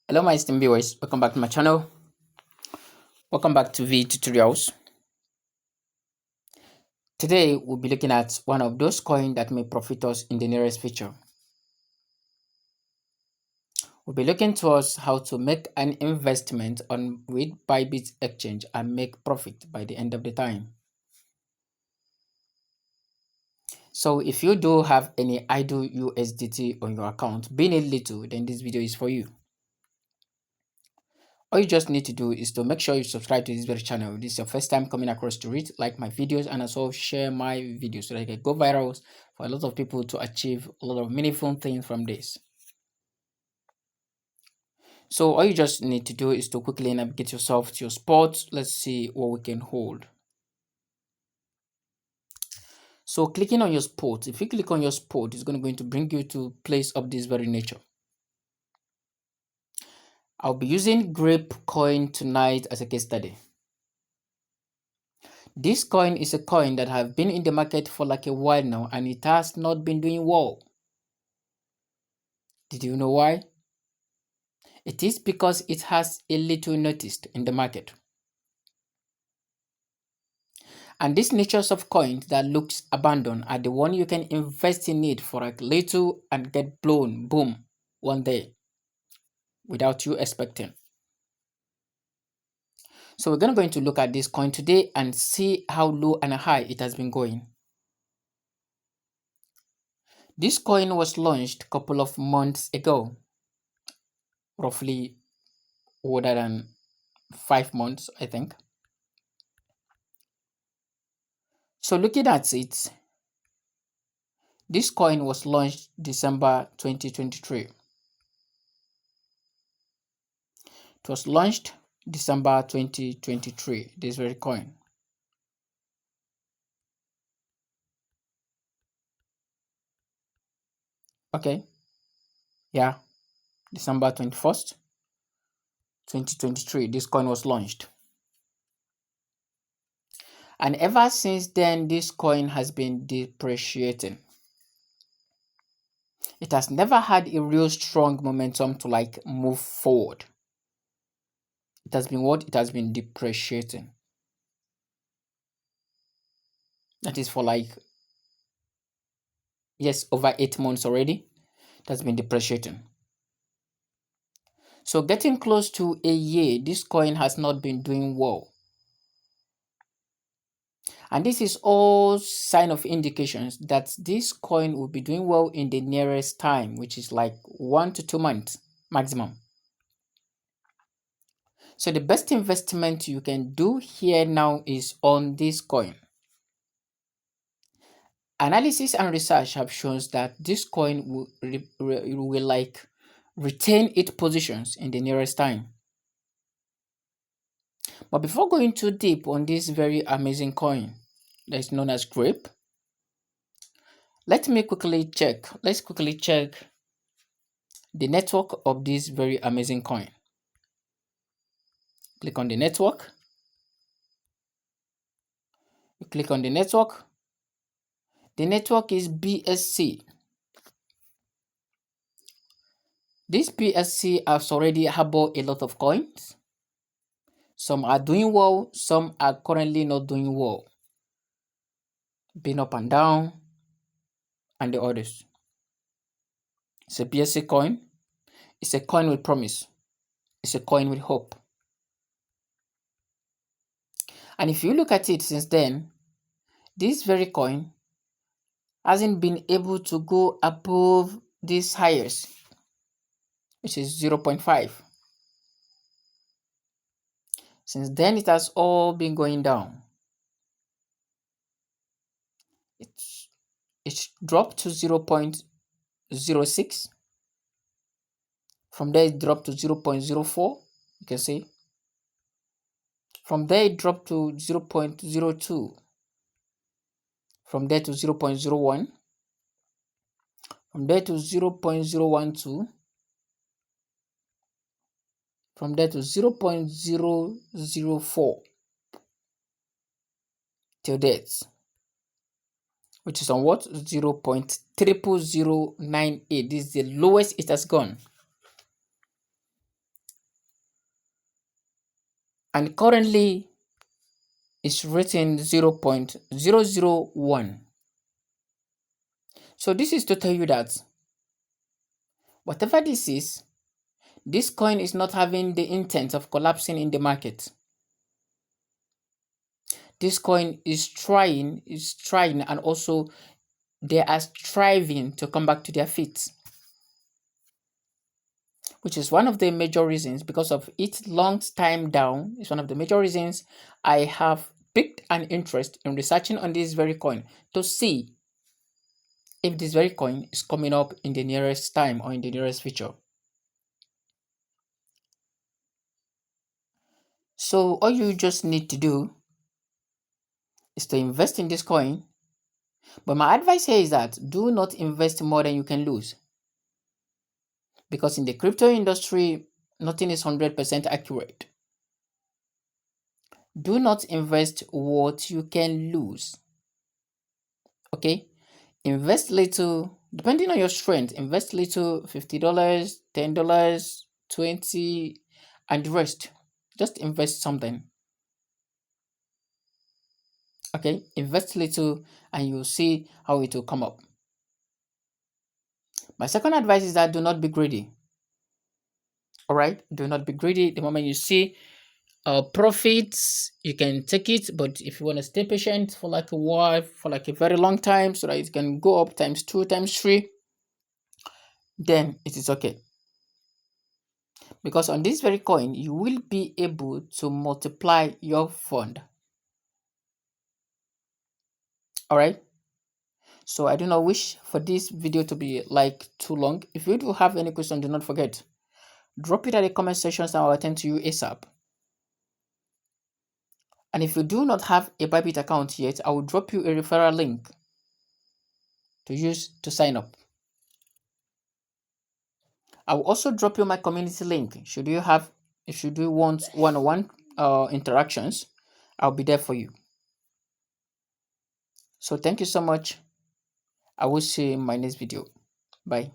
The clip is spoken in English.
Hello my esteemed viewers, welcome back to my channel. Welcome back to V Tutorials. Today we'll be looking at one of those coins that may profit us in the nearest future. We'll be looking towards how to make an investment on with Bybit exchange and make profit by the end of the time. So if you do have any idle USDT on your account, being a little, then this video is for you. All you just need to do is to make sure you subscribe to this very channel. If this is your first time coming across to it, like my videos and also share my videos so that I can go viral for a lot of people to achieve a lot of meaningful things from this. So all you just need to do is to quickly navigate yourself to your spot. Let's see what we can hold. So clicking on your spot, if you click on your spot, it's going to bring you to place of this very nature. I'll be using Grape coin tonight as a case study. This coin is a coin that have been in the market for like a while now and it has not been doing well. Did you know why? It is because it has a little noticed in the market. And these natures of coins that looks abandoned are the one you can invest in it for a little and get blown, boom, one day without you expecting. So we're going to look at this coin today and see how low and high it has been going. This coin was launched a couple of months ago, roughly older than 5 months, I think. So looking at it, this coin was launched December 2023. It was launched December 2023, this very coin. Okay, yeah, December 21st, 2023, this coin was launched. And ever since then, this coin has been depreciating. It has never had a real strong momentum to like move forward. It has been what? It has been depreciating. That is for like, yes, over 8 months already. It has been depreciating. So getting close to a year, this coin has not been doing well. And this is all sign of indications that this coin will be doing well in the nearest time, which is like 1 to 2 months maximum. So the best investment you can do here now is on this coin. Analysis and research have shown that this coin will like retain its positions in the nearest time. But before going too deep on this very amazing coin that is known as Grape, let's quickly check the network of this very amazing coin. Click on the network. You click on the network. The network is BSC. This BSC has already harbored a lot of coins. Some are doing well, some are currently not doing well. Been up and down, and the others. It's a BSC coin. It's a coin with promise. It's a coin with hope. And if you look at it since then, this very coin hasn't been able to go above this highest, which is 0.5. Since then, it has all been going down. It's dropped to 0.06. From there, it dropped to 0.04. You can see. From there, it dropped to 0.02. From there to 0.01. From there to 0.012. From there to 0.004 till that, which is on what? 0.00098. This is the lowest it has gone. and currently it's written 0.001. So this is to tell you that whatever this coin is not having the intent of collapsing in the market. This coin is trying, and also they are striving to come back to their feet, which is one of the major reasons, because of its long time down. It's one of the major reasons I have picked an interest in researching on this very coin to see if this very coin is coming up in the nearest time or in the nearest future. So all you just need to do is to invest in this coin. But my advice here is that do not invest more than you can lose. Because in the crypto industry, nothing is 100% accurate. Do not invest what you can lose. Okay? Invest little, depending on your strength. Invest little, $50, $10, 20, and the rest. Just invest something. Okay? Invest little and you'll see how it will come up. My second advice is that do not be greedy. All right? Do not be greedy. The moment you see profits, you can take it, but if you want to stay patient for like a while, for like a very long time, so that it can go up times 2, times 3, then it is okay. Because on this very coin, you will be able to multiply your fund. All right. So I do not wish for this video to be like too long. If you do have any question, do not forget, drop it at the comment sections and I'll attend to you ASAP. And if you do not have a Bybit account yet, I will drop you a referral link to use to sign up. I will also drop you my community link. If you do want one-on-one interactions, I'll be there for you. So thank you so much. I will see you in my next video. Bye.